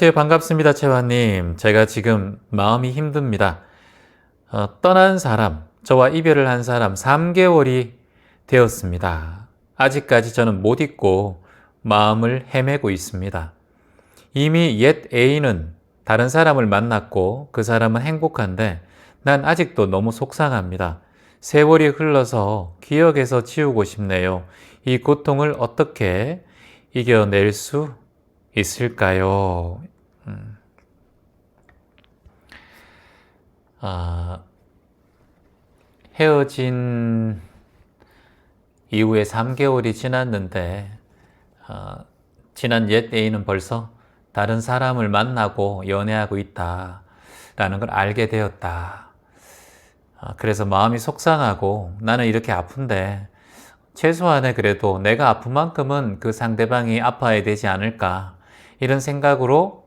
안녕하세요. 반갑습니다. 채화님. 제가 지금 마음이 힘듭니다. 떠난 사람, 저와 이별을 한 사람 3개월이 되었습니다. 아직까지 저는 못 잊고 마음을 헤매고 있습니다. 이미 옛 애인은 다른 사람을 만났고 그 사람은 행복한데 난 아직도 너무 속상합니다. 세월이 흘러서 기억에서 지우고 싶네요. 이 고통을 어떻게 이겨낼 수 있을까요? 아, 헤어진 이후에 3개월이 지났는데 지난 옛 애인은 벌써 다른 사람을 만나고 연애하고 있다라는 걸 알게 되었다. 그래서 마음이 속상하고 나는 이렇게 아픈데 최소한의 그래도 내가 아픈 만큼은 그 상대방이 아파야 되지 않을까 이런 생각으로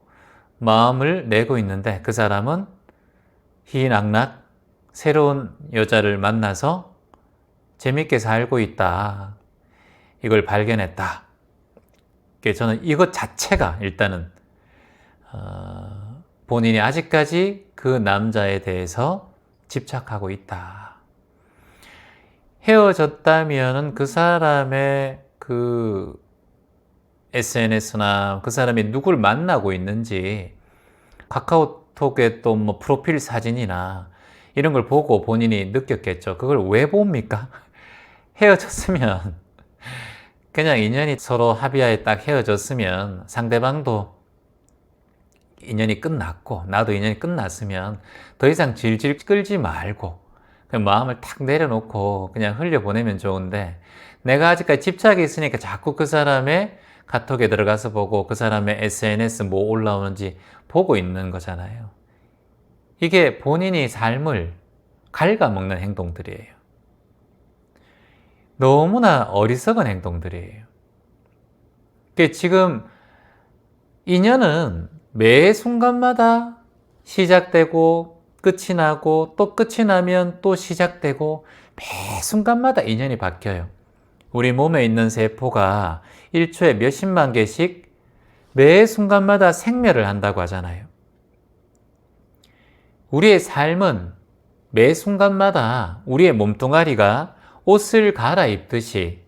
마음을 내고 있는데 그 사람은 희낙낙 새로운 여자를 만나서 재밌게 살고 있다. 이걸 발견했다. 저는 이것 자체가 일단은 본인이 아직까지 그 남자에 대해서 집착하고 있다. 헤어졌다면은 그 사람의 그 SNS나 그 사람이 누굴 만나고 있는지 카카오톡에 또 뭐 프로필 사진이나 이런 걸 보고 본인이 느꼈겠죠. 그걸 왜 봅니까? 헤어졌으면 그냥 인연이 서로 합의하에 딱 헤어졌으면 상대방도 인연이 끝났고 나도 인연이 끝났으면 더 이상 질질 끌지 말고 그냥 마음을 탁 내려놓고 그냥 흘려보내면 좋은데 내가 아직까지 집착이 있으니까 자꾸 그 사람의 카톡에 들어가서 보고 그 사람의 SNS 뭐 올라오는지 보고 있는 거잖아요. 이게 본인이 삶을 갉아먹는 행동들이에요. 너무나 어리석은 행동들이에요. 지금 인연은 매 순간마다 시작되고 끝이 나고 또 끝이 나면 또 시작되고 매 순간마다 인연이 바뀌어요. 우리 몸에 있는 세포가 1초에 몇십만 개씩 매 순간마다 생멸을 한다고 하잖아요. 우리의 삶은 매 순간마다 우리의 몸뚱아리가 옷을 갈아입듯이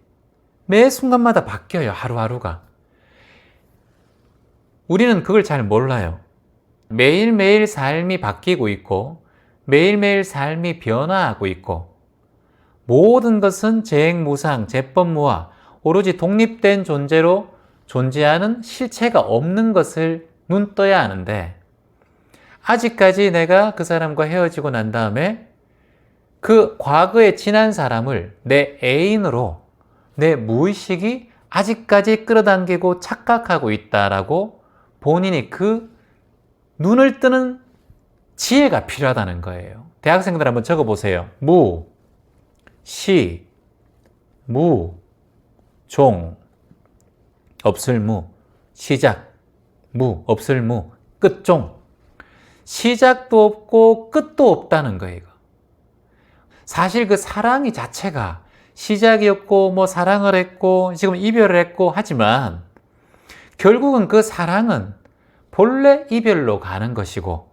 매 순간마다 바뀌어요. 하루하루가. 우리는 그걸 잘 몰라요. 매일매일 삶이 바뀌고 있고 매일매일 삶이 변화하고 있고 모든 것은 재행무상, 재법무화, 오로지 독립된 존재로 존재하는 실체가 없는 것을 눈떠야 하는데 아직까지 내가 그 사람과 헤어지고 난 다음에 그 과거에 지난 사람을 내 애인으로 내 무의식이 아직까지 끌어당기고 착각하고 있다라고 본인이 그 눈을 뜨는 지혜가 필요하다는 거예요. 대학생들 한번 적어보세요. 무, 시, 무, 종, 없을 무, 시작, 무, 없을 무, 끝, 종. 시작도 없고 끝도 없다는 거예요. 사실 그 사랑이 자체가 시작이 없고 뭐 사랑을 했고 지금 이별을 했고 하지만 결국은 그 사랑은 본래 이별로 가는 것이고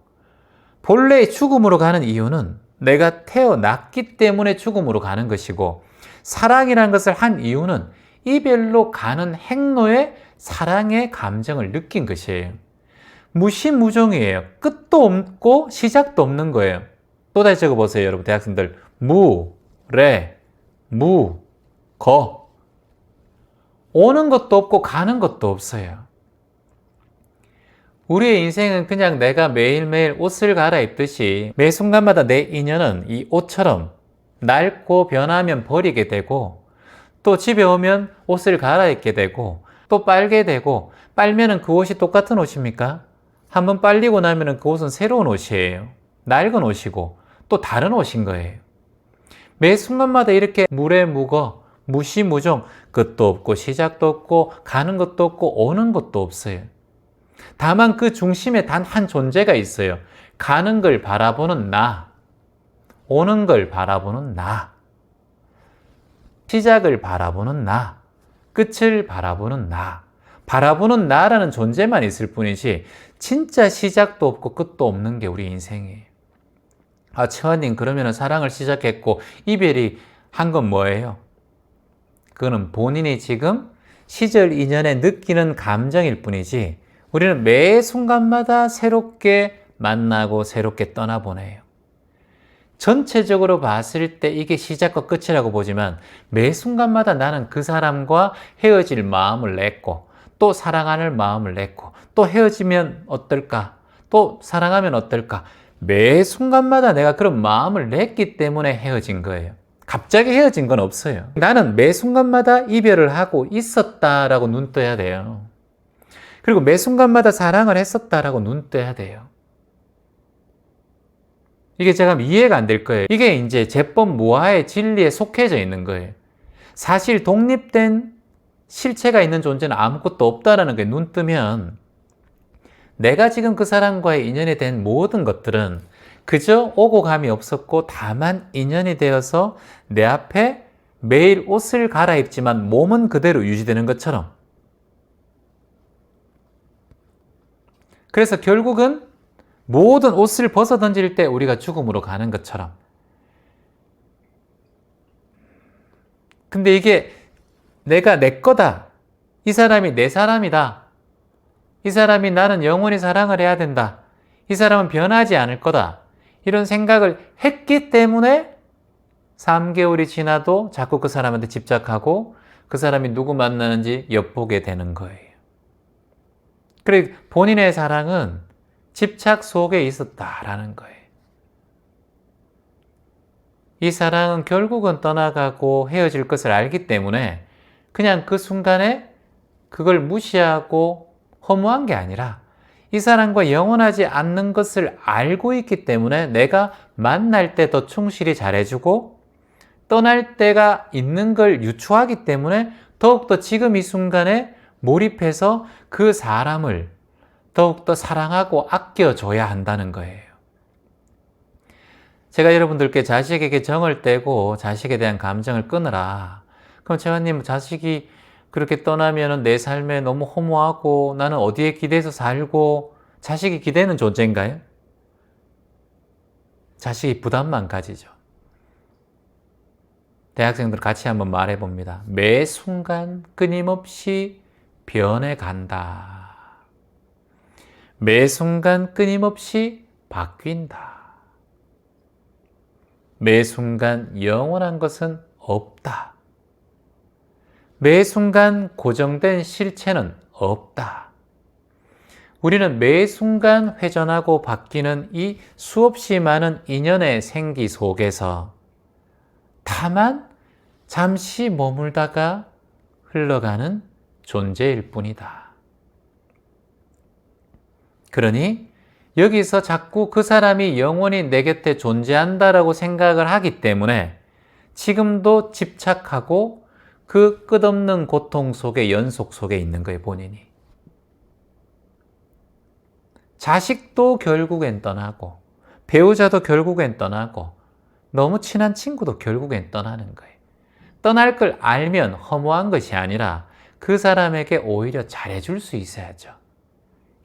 본래의 죽음으로 가는 이유는 내가 태어났기 때문에 죽음으로 가는 것이고 사랑이라는 것을 한 이유는 이별로 가는 행로에 사랑의 감정을 느낀 것이에요. 무시무종이에요. 끝도 없고 시작도 없는 거예요. 또 다시 적어보세요, 여러분 대학생들. 무, 레, 무, 거. 오는 것도 없고 가는 것도 없어요. 우리의 인생은 그냥 내가 매일매일 옷을 갈아입듯이 매 순간마다 내 인연은 이 옷처럼 낡고 변하면 버리게 되고 또 집에 오면 옷을 갈아입게 되고 또 빨게 되고 빨면은 그 옷이 똑같은 옷입니까? 한번 빨리고 나면은 그 옷은 새로운 옷이에요. 낡은 옷이고 또 다른 옷인 거예요. 매 순간마다 이렇게 물에 묵어 무시무종 끝도 없고 시작도 없고 가는 것도 없고 오는 것도 없어요. 다만 그 중심에 단 한 존재가 있어요. 가는 걸 바라보는 나, 오는 걸 바라보는 나, 시작을 바라보는 나, 끝을 바라보는 나. 바라보는 나라는 존재만 있을 뿐이지 진짜 시작도 없고 끝도 없는 게 우리 인생이에요. 아, 채원님, 그러면 사랑을 시작했고 이별이 한 건 뭐예요? 그거는 본인이 지금 시절 인연에 느끼는 감정일 뿐이지 우리는 매 순간마다 새롭게 만나고 새롭게 떠나보내요. 전체적으로 봤을 때 이게 시작과 끝이라고 보지만 매 순간마다 나는 그 사람과 헤어질 마음을 냈고 또 사랑하는 마음을 냈고 또 헤어지면 어떨까? 또 사랑하면 어떨까? 매 순간마다 내가 그런 마음을 냈기 때문에 헤어진 거예요. 갑자기 헤어진 건 없어요. 나는 매 순간마다 이별을 하고 있었다라고 눈 떠야 돼요. 그리고 매 순간마다 사랑을 했었다라고 눈 떠야 돼요. 이게 제가 이해가 안 될 거예요. 이게 이제 제법 무아의 진리에 속해져 있는 거예요. 사실 독립된 실체가 있는 존재는 아무것도 없다라는 게 눈 뜨면 내가 지금 그 사람과의 인연에 대한 모든 것들은 그저 오고 감이 없었고 다만 인연이 되어서 내 앞에 매일 옷을 갈아입지만 몸은 그대로 유지되는 것처럼, 그래서 결국은 모든 옷을 벗어 던질 때 우리가 죽음으로 가는 것처럼. 근데 이게 내가 내 거다, 이 사람이 내 사람이다, 이 사람이 나는 영원히 사랑을 해야 된다, 이 사람은 변하지 않을 거다, 이런 생각을 했기 때문에 3개월이 지나도 자꾸 그 사람한테 집착하고 그 사람이 누구 만나는지 엿보게 되는 거예요. 그래, 본인의 사랑은 집착 속에 있었다라는 거예요. 이 사랑은 결국은 떠나가고 헤어질 것을 알기 때문에 그냥 그 순간에 그걸 무시하고 허무한 게 아니라 이 사람과 영원하지 않는 것을 알고 있기 때문에 내가 만날 때 더 충실히 잘해주고 떠날 때가 있는 걸 유추하기 때문에 더욱더 지금 이 순간에 몰입해서 그 사람을 더욱더 사랑하고 아껴줘야 한다는 거예요. 제가 여러분들께 자식에게 정을 떼고 자식에 대한 감정을 끊으라. 그럼 재환님, 자식이 그렇게 떠나면 내 삶에 너무 허무하고 나는 어디에 기대서 살고, 자식이 기대는 존재인가요? 자식이 부담만 가지죠. 대학생들 같이 한번 말해봅니다. 매 순간 끊임없이 변해간다. 매 순간 끊임없이 바뀐다. 매 순간 영원한 것은 없다. 매 순간 고정된 실체는 없다. 우리는 매 순간 회전하고 바뀌는 이 수없이 많은 인연의 생기 속에서 다만 잠시 머물다가 흘러가는 존재일 뿐이다. 그러니 여기서 자꾸 그 사람이 영원히 내 곁에 존재한다라고 생각을 하기 때문에 지금도 집착하고 그 끝없는 고통 속의 연속 속에 있는 거예요, 본인이. 자식도 결국엔 떠나고, 배우자도 결국엔 떠나고, 너무 친한 친구도 결국엔 떠나는 거예요. 떠날 걸 알면 허무한 것이 아니라 그 사람에게 오히려 잘해줄 수 있어야죠.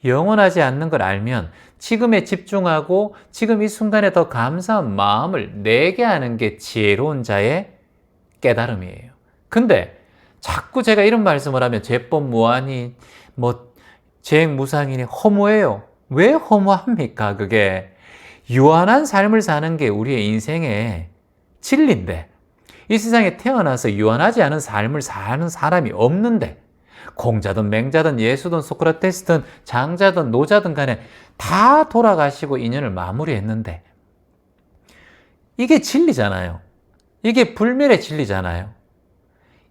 영원하지 않는 걸 알면 지금에 집중하고 지금 이 순간에 더 감사한 마음을 내게 하는 게 지혜로운 자의 깨달음이에요. 근데 자꾸 제가 이런 말씀을 하면 제법 무한히 재행무상이니 허무해요. 왜 허무합니까? 그게 유한한 삶을 사는 게 우리의 인생의 진리인데, 이 세상에 태어나서 유한하지 않은 삶을 사는 사람이 없는데, 공자든 맹자든 예수든 소크라테스든 장자든 노자든 간에 다 돌아가시고 인연을 마무리했는데, 이게 진리잖아요. 이게 불멸의 진리잖아요.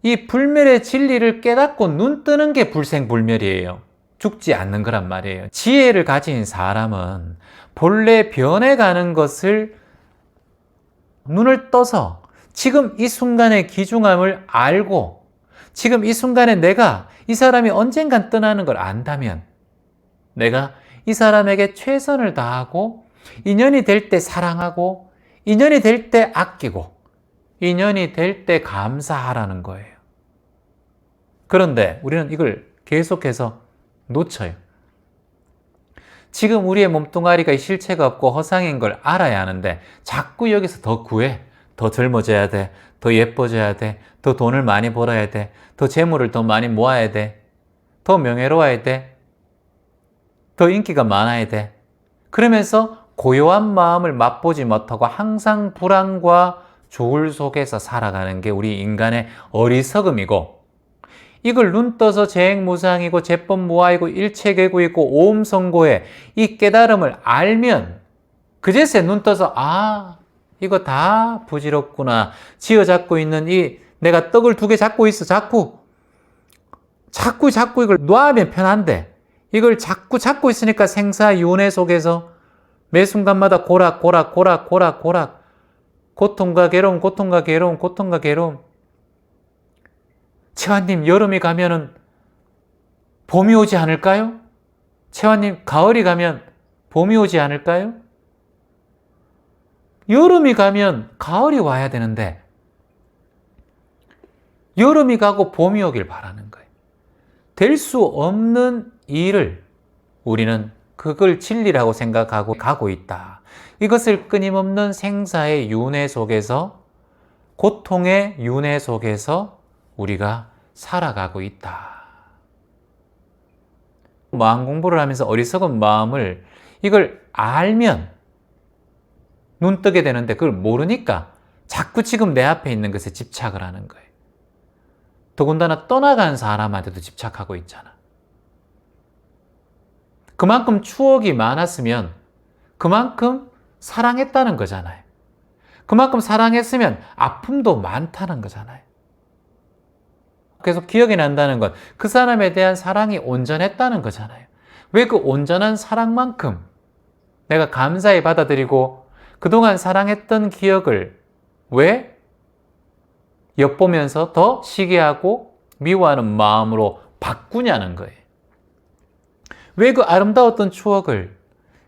이 불멸의 진리를 깨닫고 눈 뜨는 게 불생불멸이에요. 죽지 않는 거란 말이에요. 지혜를 가진 사람은 본래 변해가는 것을 눈을 떠서 지금 이 순간의 귀중함을 알고 지금 이 순간에 내가 이 사람이 언젠간 떠나는 걸 안다면 내가 이 사람에게 최선을 다하고 인연이 될 때 사랑하고 인연이 될 때 아끼고 인연이 될 때 감사하라는 거예요. 그런데 우리는 이걸 계속해서 놓쳐요. 지금 우리의 몸뚱아리가 실체가 없고 허상인 걸 알아야 하는데 자꾸 여기서 더 구해. 더 젊어져야 돼. 더 예뻐져야 돼. 더 돈을 많이 벌어야 돼. 더 재물을 더 많이 모아야 돼. 더 명예로워야 돼. 더 인기가 많아야 돼. 그러면서 고요한 마음을 맛보지 못하고 항상 불안과 조울 속에서 살아가는 게 우리 인간의 어리석음이고, 이걸 눈 떠서 재행무상이고 재법무화이고 일체계구이고 오음성고의 이 깨달음을 알면 그제서야 눈 떠서 이거 다 부질없구나. 쥐어잡고 있는 이 내가 떡을 2개 잡고 있어. 자꾸 이걸 놔면 편한데 이걸 자꾸 잡고 있으니까 생사윤회 속에서 매 순간마다 고락 고통과 괴로움. 채화님, 여름이 가면은 봄이 오지 않을까요? 채화님, 가을이 가면 봄이 오지 않을까요? 여름이 가면 가을이 와야 되는데 여름이 가고 봄이 오길 바라는 거예요. 될 수 없는 일을 우리는 그걸 진리라고 생각하고 가고 있다. 이것을 끊임없는 생사의 윤회 속에서, 고통의 윤회 속에서 우리가 살아가고 있다. 마음 공부를 하면서 어리석은 마음을 이걸 알면 눈 뜨게 되는데 그걸 모르니까 자꾸 지금 내 앞에 있는 것에 집착을 하는 거예요. 더군다나 떠나간 사람한테도 집착하고 있잖아. 그만큼 추억이 많았으면 그만큼 사랑했다는 거잖아요. 그만큼 사랑했으면 아픔도 많다는 거잖아요. 계속 기억이 난다는 건 그 사람에 대한 사랑이 온전했다는 거잖아요. 왜 그 온전한 사랑만큼 내가 감사히 받아들이고 그동안 사랑했던 기억을 왜 엿보면서 더 시기하고 미워하는 마음으로 바꾸냐는 거예요. 왜 그 아름다웠던 추억을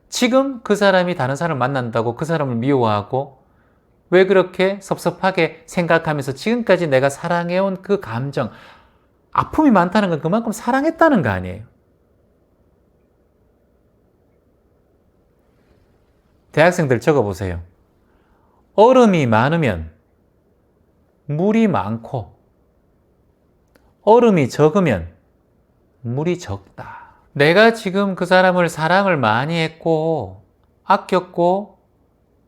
지금 그 사람이 다른 사람을 만난다고 그 사람을 미워하고 왜 그렇게 섭섭하게 생각하면서 지금까지 내가 사랑해온 그 감정, 아픔이 많다는 건 그만큼 사랑했다는 거 아니에요. 대학생들 적어보세요. 얼음이 많으면 물이 많고 얼음이 적으면 물이 적다. 내가 지금 그 사람을 사랑을 많이 했고 아꼈고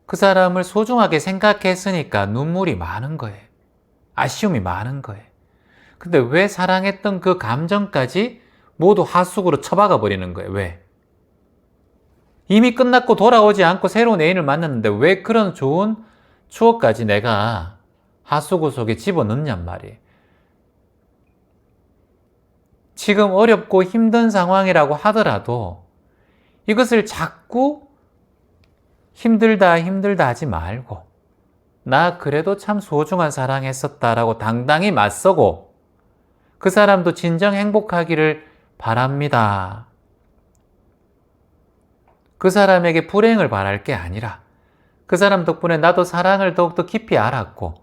그 사람을 소중하게 생각했으니까 눈물이 많은 거예요. 아쉬움이 많은 거예요. 근데 왜 사랑했던 그 감정까지 모두 하수구로 처박아 버리는 거예요? 왜? 이미 끝났고 돌아오지 않고 새로운 애인을 만났는데 왜 그런 좋은 추억까지 내가 하수구 속에 집어넣냔 말이에요. 지금 어렵고 힘든 상황이라고 하더라도 이것을 자꾸 힘들다 하지 말고 나 그래도 참 소중한 사랑했었다라고 당당히 맞서고 그 사람도 진정 행복하기를 바랍니다. 그 사람에게 불행을 바랄 게 아니라 그 사람 덕분에 나도 사랑을 더욱더 깊이 알았고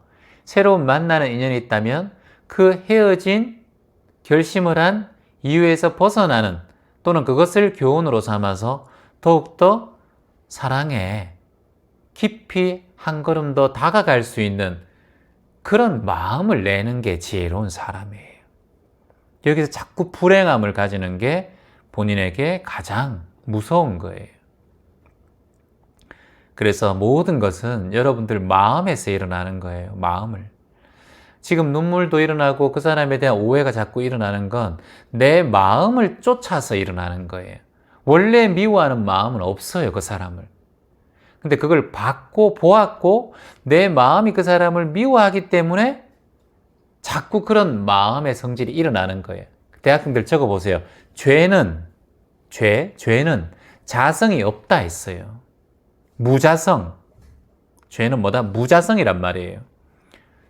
새로운 만나는 인연이 있다면 그 헤어진 결심을 한 이유에서 벗어나는 또는 그것을 교훈으로 삼아서 더욱더 사랑에 깊이 한 걸음 더 다가갈 수 있는 그런 마음을 내는 게 지혜로운 사람이에요. 여기서 자꾸 불행함을 가지는 게 본인에게 가장 무서운 거예요. 그래서 모든 것은 여러분들 마음에서 일어나는 거예요. 마음을. 지금 눈물도 일어나고 그 사람에 대한 오해가 자꾸 일어나는 건 내 마음을 쫓아서 일어나는 거예요. 원래 미워하는 마음은 없어요, 그 사람을. 근데 그걸 봤고 보았고 내 마음이 그 사람을 미워하기 때문에 자꾸 그런 마음의 성질이 일어나는 거예요. 대학생들 적어보세요. 죄는 자성이 없다 했어요. 무자성. 죄는 뭐다? 무자성이란 말이에요.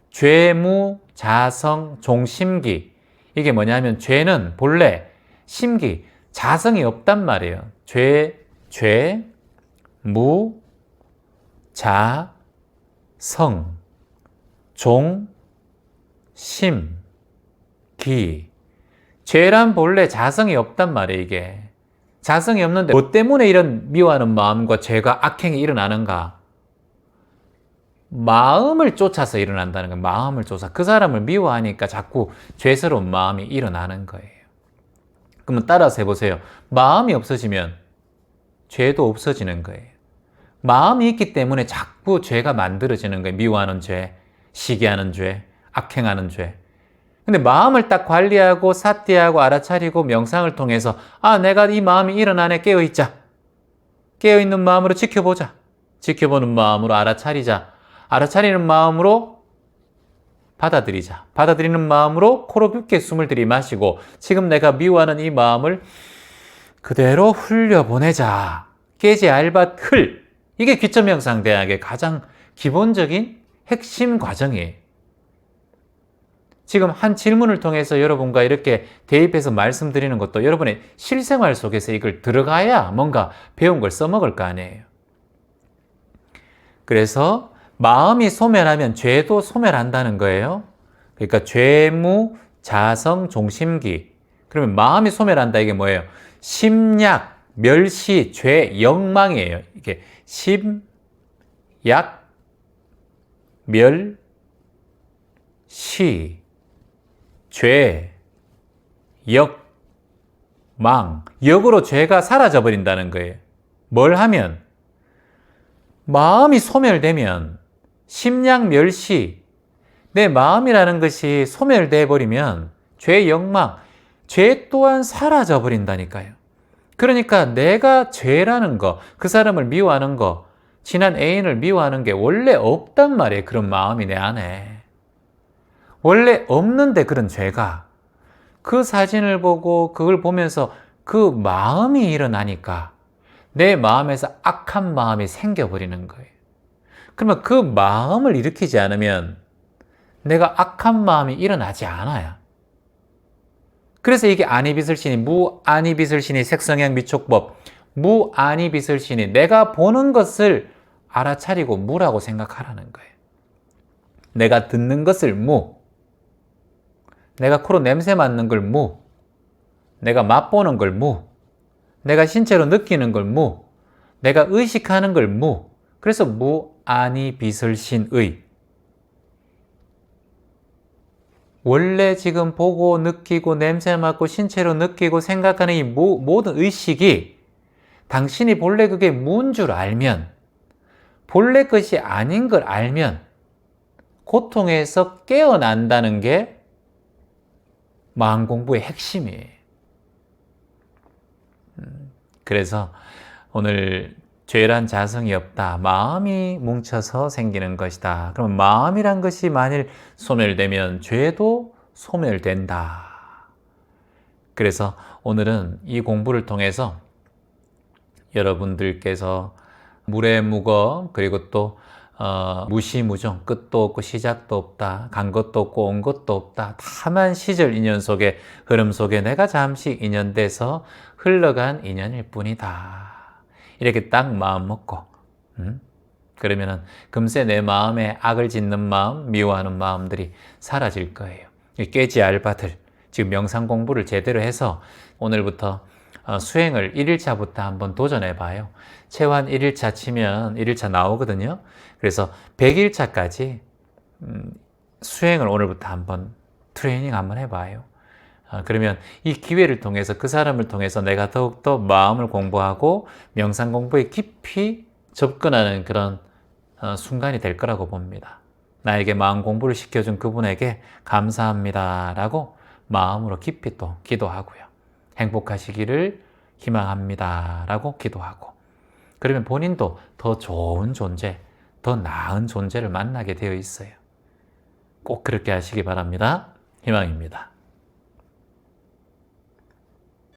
죄무, 자성, 종심기. 이게 뭐냐면 죄는 본래 심기, 자성이 없단 말이에요. 무, 자, 성, 종, 심, 기. 죄란 본래 자성이 없단 말이에요, 이게. 자성이 없는데 뭐 때문에 이런 미워하는 마음과 죄가 악행이 일어나는가? 마음을 쫓아서 일어난다는 거예요. 마음을 쫓아. 그 사람을 미워하니까 자꾸 죄스러운 마음이 일어나는 거예요. 그러면 따라서 해보세요. 마음이 없어지면 죄도 없어지는 거예요. 마음이 있기 때문에 자꾸 죄가 만들어지는 거예요. 미워하는 죄, 시기하는 죄, 악행하는 죄. 근데 마음을 딱 관리하고 삿대하고 알아차리고 명상을 통해서 내가 이 마음이 일어나네. 깨어있자. 깨어있는 마음으로 지켜보자. 지켜보는 마음으로 알아차리자. 알아차리는 마음으로 받아들이자. 받아들이는 마음으로 코로 깊게 숨을 들이마시고 지금 내가 미워하는 이 마음을 그대로 흘려보내자. 깨지 알밭 흘. 이게 귀천명상대학의 가장 기본적인 핵심 과정이에요. 지금 한 질문을 통해서 여러분과 이렇게 대입해서 말씀드리는 것도 여러분의 실생활 속에서 이걸 들어가야 뭔가 배운 걸 써먹을 거 아니에요. 그래서 마음이 소멸하면 죄도 소멸한다는 거예요. 그러니까 죄무, 자성, 종심기. 그러면 마음이 소멸한다 이게 뭐예요? 심약, 멸시, 죄, 영망이에요. 이게 심, 약, 멸, 시, 죄, 역, 망. 역으로 죄가 사라져버린다는 거예요. 뭘 하면? 마음이 소멸되면 심약, 멸시, 내 마음이라는 것이 소멸돼 버리면 죄, 역망, 죄 또한 사라져 버린다니까요. 그러니까 내가 죄라는 거, 그 사람을 미워하는 거, 지난 애인을 미워하는 게 원래 없단 말이에요. 그런 마음이 내 안에. 원래 없는데 그런 죄가 그 사진을 보고 그걸 보면서 그 마음이 일어나니까 내 마음에서 악한 마음이 생겨버리는 거예요. 그러면 그 마음을 일으키지 않으면 내가 악한 마음이 일어나지 않아요. 그래서 이게 아니비설신이 무아니비설신이 색성향 미촉법 무아니비설신이 내가 보는 것을 알아차리고 무라고 생각하라는 거예요. 내가 듣는 것을 무, 내가 코로 냄새 맡는 걸 무, 내가 맛보는 걸 무, 내가 신체로 느끼는 걸 무, 내가 의식하는 걸 무. 그래서 무아니비설신의. 원래 지금 보고 느끼고 냄새 맡고 신체로 느끼고 생각하는 이 모든 의식이 당신이 본래 그게 무인 줄 알면, 본래 것이 아닌 걸 알면 고통에서 깨어난다는 게 마음 공부의 핵심이에요. 그래서 오늘 죄란 자성이 없다. 마음이 뭉쳐서 생기는 것이다. 그러면 마음이란 것이 만일 소멸되면 죄도 소멸된다. 그래서 오늘은 이 공부를 통해서 여러분들께서 무례무거 그리고 또 무시무종, 끝도 없고 시작도 없다. 간 것도 없고 온 것도 없다. 다만 시절 인연 속에 흐름 속에 내가 잠시 인연돼서 흘러간 인연일 뿐이다. 이렇게 딱 마음 먹고 그러면은 금세 내 마음에 악을 짓는 마음, 미워하는 마음들이 사라질 거예요. 깨지 알바들, 지금 명상 공부를 제대로 해서 오늘부터 수행을 1일차부터 한번 도전해 봐요. 체환 1일차 치면 1일차 나오거든요. 그래서 100일차까지 수행을 오늘부터 한번 트레이닝 한번 해봐요. 그러면 이 기회를 통해서 그 사람을 통해서 내가 더욱더 마음을 공부하고 명상 공부에 깊이 접근하는 그런 순간이 될 거라고 봅니다. 나에게 마음 공부를 시켜준 그분에게 감사합니다 라고 마음으로 깊이 또 기도하고요. 행복하시기를 희망합니다 라고 기도하고, 그러면 본인도 더 좋은 존재, 더 나은 존재를 만나게 되어 있어요. 꼭 그렇게 하시기 바랍니다. 희망입니다.